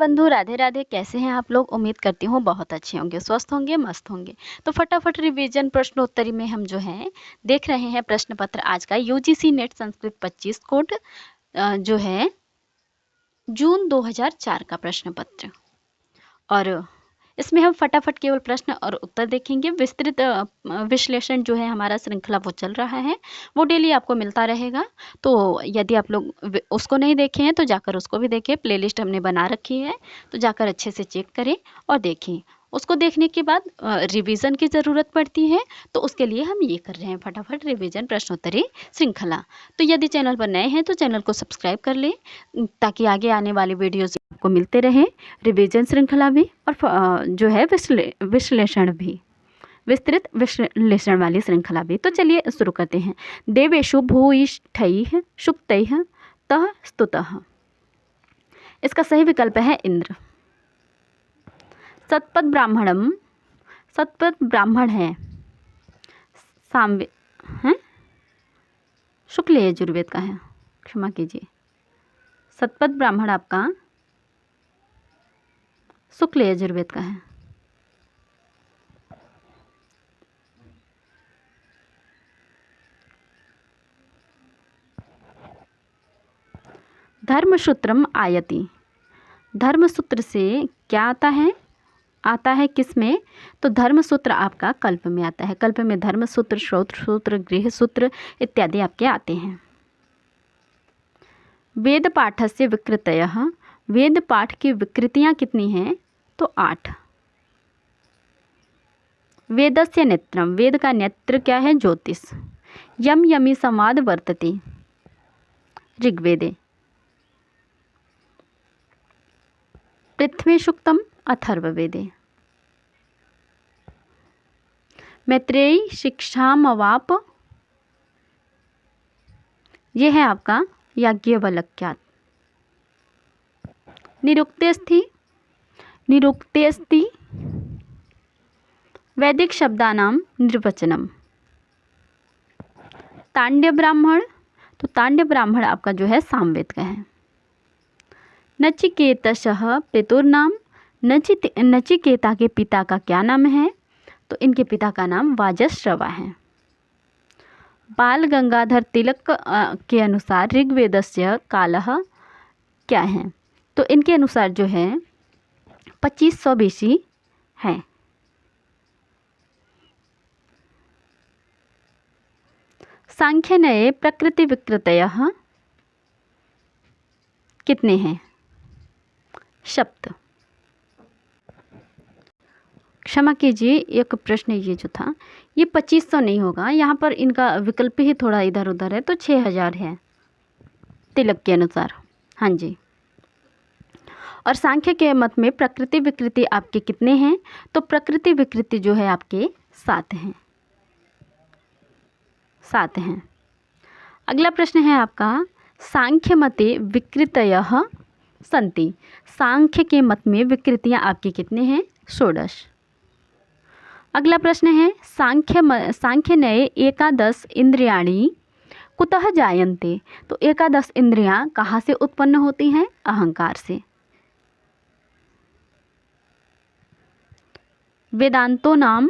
बंधु, राधे राधे। कैसे हैं आप लोग? उम्मीद करती हूँ बहुत अच्छे होंगे, स्वस्थ होंगे, मस्त होंगे। तो फटाफट रिवीजन प्रश्नोत्तरी में हम जो है देख रहे हैं प्रश्न पत्र आज का यूजीसी नेट संस्कृत 25 कोड जो है जून 2004 का प्रश्न पत्र। और इसमें हम फटाफट केवल प्रश्न और उत्तर देखेंगे। विस्तृत विश्लेषण जो है हमारा श्रृंखला वो चल रहा है, वो डेली आपको मिलता रहेगा। तो यदि आप लोग उसको नहीं देखे हैं तो जाकर उसको भी देखें, प्लेलिस्ट हमने बना रखी है, तो जाकर अच्छे से चेक करें और देखें। उसको देखने के बाद रिवीजन की ज़रूरत पड़ती है, तो उसके लिए हम ये कर रहे हैं फटाफट रिवीजन प्रश्नोत्तरी श्रृंखला। तो यदि चैनल पर नए हैं तो चैनल को सब्सक्राइब कर लें ताकि आगे आने वाली वीडियोज़ आपको मिलते रहें, रिवीजन श्रृंखला भी और जो है विश्लेषण भी, विस्तृत विश्लेषण वाली श्रृंखला भी। तो चलिए शुरू करते हैं। देवेषु भूयिष्ठैः शुक्तैः तः स्तुतः। इसका सही विकल्प है इंद्र। सतपथ ब्राह्मणम, सतपथ ब्राह्मण है सामवे हैं, शुक्ल यजुर्वेद का है, क्षमा कीजिए। सतपथ ब्राह्मण आपका शुक्ल यजुर्वेद का है। धर्मसूत्रम आयति, धर्मसूत्र से क्या आता है किस में? तो धर्मसूत्र आपका कल्प में आता है। कल्प में धर्मसूत्र, श्रौत्र सूत्र, गृह सूत्र इत्यादि आपके आते हैं। वेद पाठस्य विकृतयः, वेद पाठ की विकृतियां कितनी हैं? तो 8। वेदस्य नेत्रम, वेद का नेत्र क्या है? ज्योतिष। यम यमी संवाद वर्तते ऋग्वेदे। पृथ्वी सूक्तम अथर्ववेदे। मैत्रेयी शिक्षामवाप, ये है आपका याज्ञवल्क्यात्। निरुक्तेस्थि, निरुक्तेस्ति वैदिक शब्दानां निर्वचनम। तांड्य ब्राह्मण, तो तांड्य ब्राह्मण आपका जो है सामवेद का है। नचिकेतशः पितुर्नाम, नचिकेता के पिता का क्या नाम है? तो इनके पिता का नाम वाजश्रवा है। बाल गंगाधर तिलक के अनुसार ऋग्वेदस्य कालः क्या है? तो इनके अनुसार जो है 2500 BC है। सांख्यनये प्रकृति विकृतयः कितने हैं? सप्त। क्षमा कीजिए, एक प्रश्न ये जो था ये 2500 नहीं होगा, यहाँ पर इनका विकल्प ही थोड़ा इधर उधर है, तो 6000 है तिलक के अनुसार। हाँ जी। और सांख्य के मत में प्रकृति विकृति आपके कितने हैं? तो प्रकृति विकृति जो है आपके 7 हैं, 7 हैं। अगला प्रश्न है आपका सांख्य मते विकृतयः सन्ति, सांख्य के मत में विकृतियाँ आपके कितने हैं? 16। अगला प्रश्न है सांख्य नये एकादश इंद्रियाणि कुतः जायन्ते, तो एकादश इंद्रियां कहाँ से उत्पन्न होती हैं? अहंकार से। वेदांतो नाम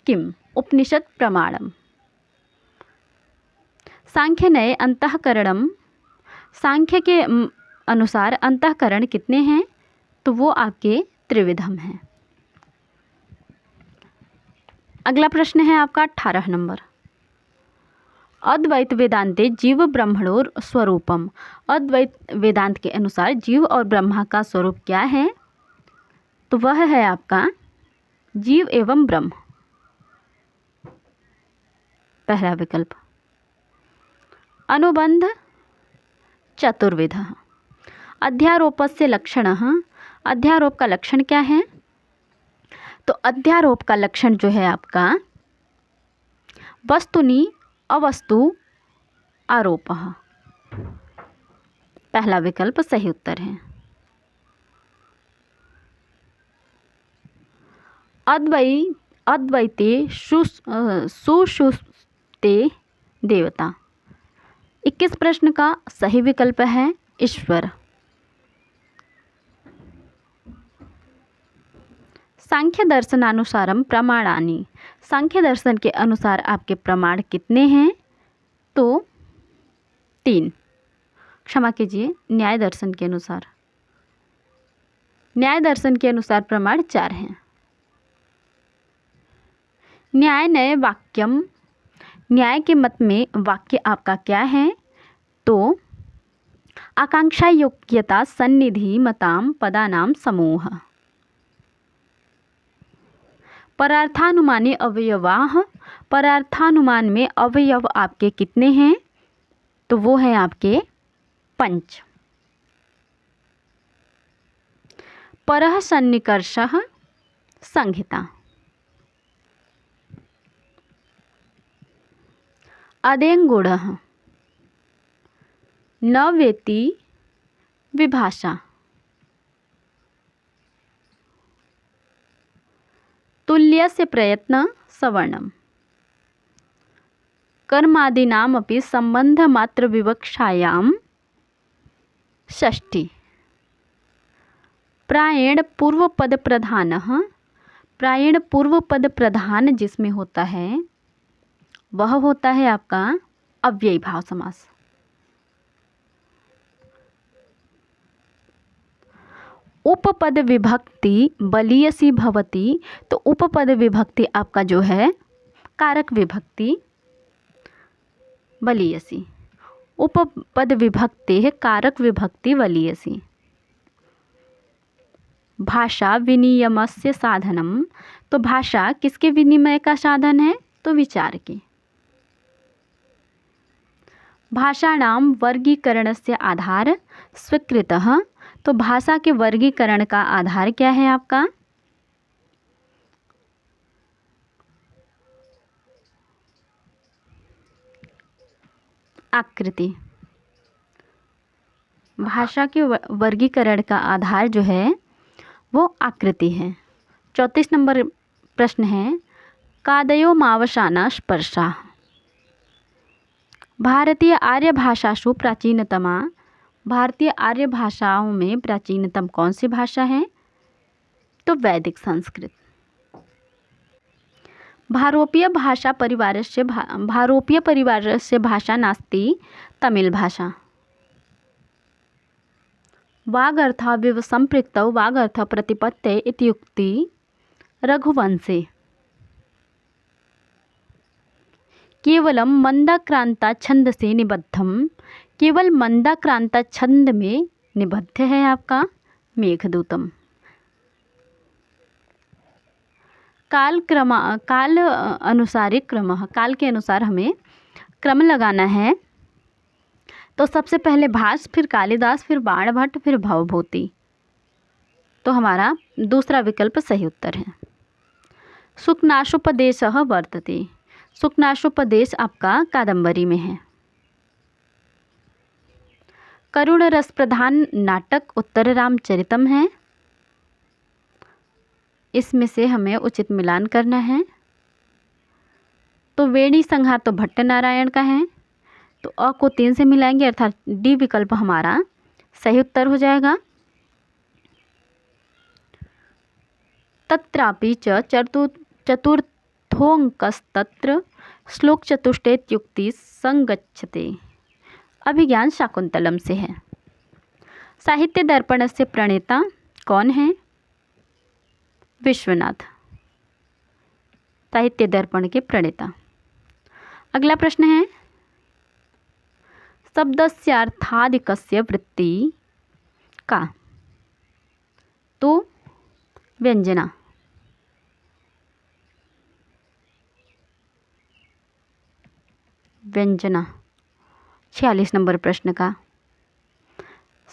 किम उपनिषद प्रमाणम। सांख्य नये अंतःकरणम, सांख्य के अनुसार अंतःकरण कितने हैं? तो वो आपके त्रिविधम हैं। अगला प्रश्न है आपका 18 नंबर। अद्वैत वेदांते जीव ब्रह्मणोर स्वरूपम, अद्वैत वेदांत के अनुसार जीव और ब्रह्मा का स्वरूप क्या है? तो वह है आपका जीव एवं ब्रह्म, पहला विकल्प। अनुबंध चतुर्विधः, अध्यारोपस्य लक्षणः, अध्यारोप का लक्षण क्या है? तो अध्यारोप का लक्षण जो है आपका वस्तुनि अवस्तु आरोपः, पहला विकल्प सही उत्तर है। अद्वैते सुषुप्ते देवता, 21 प्रश्न का सही विकल्प है ईश्वर। सांख्य दर्शनानुसारम प्रमाणानि, सांख्य दर्शन के अनुसार आपके प्रमाण कितने हैं? तो 3। क्षमा कीजिए, न्याय दर्शन के अनुसार, न्याय दर्शन के अनुसार प्रमाण 4 हैं। न्याय नए वाक्यम, न्याय के मत में वाक्य आपका क्या है? तो आकांक्षा योग्यता सन्निधि मताम पदानाम समूह। परार्थानुमानी अवयवाह, परार्थानुमान में अवयव आपके कितने हैं? तो वो है आपके 5। परः सन्निकर्षः संहिता। अदेङ्गुणः न वेति विभाषा। तुल्यस्य प्रयत्न सवर्णम। कर्मादीनामपि संबंधमात्र विवक्षायां षष्ठी। प्रायेण पूर्वपद प्रधानः, प्रायेण पूर्वपद प्रधान जिसमें होता है वह होता है आपका अव्ययी भाव समास। उपपद विभक्ति बलीयसी भवति, तो उपपद विभक्ति आपका जो है कारक विभक्ति बलीयसी, उपपद विभक्ति है कारक विभक्ति बलीयसी। भाषा विनिमयस्य साधनम, तो भाषा किसके विनिमय का साधन है? तो विचार के। भाषाणाम वर्गीकरणस्य आधार स्वीकृतः, तो भाषा के वर्गीकरण का आधार क्या है आपका? आकृति। भाषा के वर्गीकरण का आधार जो है वो आकृति है। 34 नंबर प्रश्न है कादयो मावसाना स्पर्शा। भारतीय आर्य भाषासु प्राचीनतमा, भारतीय आर्य भाषाओं में प्राचीनतम कौन सी भाषा है? तो वैदिक संस्कृत। भारोपीय भाषा परिवारस्य भारोपीय परिवारस्य भाषा नास्ति तमिल भाषा। वागर्थाविव संपृक्तौ वागर्थ प्रतिपत्ते इति उक्ति रघुवंशे। केवलम मंदाक्रांता छंद से निबद्धम, केवल मंदाक्रांता छंद में निबद्ध है आपका मेघदूतम। काल अनुसारी क्रम, काल के अनुसार हमें क्रम लगाना है। तो सबसे पहले भास, फिर कालिदास, फिर बाणभट्ट, फिर भवभूति। तो हमारा दूसरा विकल्प सही उत्तर है। सुखनाशोपदेशः वर्तते, सुखनाशोपदेश आपका कादम्बरी में है। करुण रस प्रधान नाटक उत्तर रामचरितम है। इसमें से हमें उचित मिलान करना है। तो वेणी संहार तो भट्ट नारायण का है, तो अ को 3 से मिलाएंगे, अर्थात डी विकल्प हमारा सही उत्तर हो जाएगा। तत्रापि च चतुर्थोऽङ्कस्तत्र श्लोक चतुष्टयत्युक्ति संगच्छते, अभिज्ञान शाकुंतलम से है। साहित्य दर्पण से प्रणेता कौन है? विश्वनाथ, साहित्य दर्पण के प्रणेता। अगला प्रश्न है शब्दस्यार्थादिकस्य वृत्ति का। तो व्यंजना। व्यंजना 46 नंबर प्रश्न का।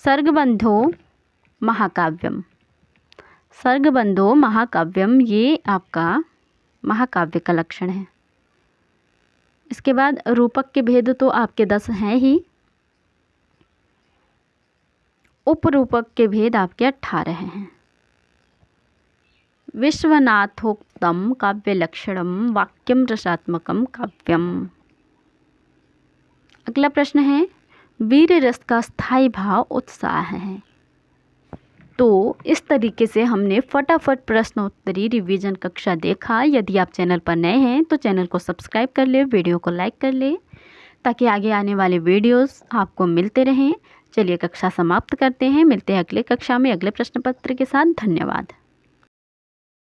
सर्गबंधो महाकाव्यम, सर्गबंधो महाकाव्यम ये आपका महाकाव्य का लक्षण है। इसके बाद रूपक के भेद तो आपके 10 हैं ही, उपरूपक के भेद आपके 18 हैं। विश्वनाथोक्तम काव्य लक्षणम वाक्यम रसात्मकम काव्यम। अगला प्रश्न है वीर रस का स्थायी भाव उत्साह है। तो इस तरीके से हमने फटाफट प्रश्नोत्तरी रिवीजन कक्षा देखा। यदि आप चैनल पर नए हैं तो चैनल को सब्सक्राइब कर ले, वीडियो को लाइक कर ले, ताकि आगे आने वाले वीडियोस आपको मिलते रहें। चलिए कक्षा समाप्त करते हैं, मिलते हैं अगले कक्षा में अगले प्रश्न पत्र के साथ। धन्यवाद।